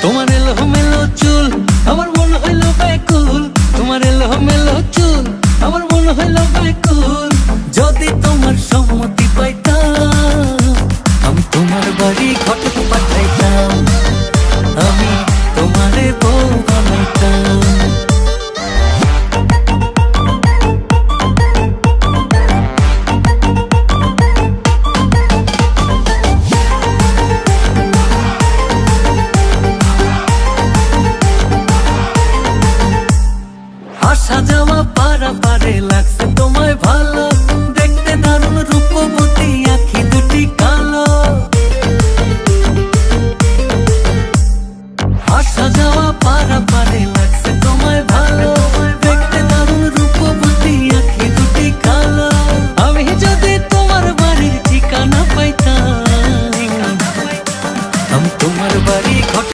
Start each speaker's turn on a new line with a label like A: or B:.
A: তোমার এলোমেলো চুল আমার মন হইল ব্যাকুল, তোমার এলোমেলো চুল আমার মন হইল ব্যাকুল। যদি তোমার সম্মতি পাইতাম আমি তোমার বাড়ি ঘটক পাঠাইতাম, আমি তোমারে বউ বানাইতাম। আসা যাওয়া পারা পারে লাগছে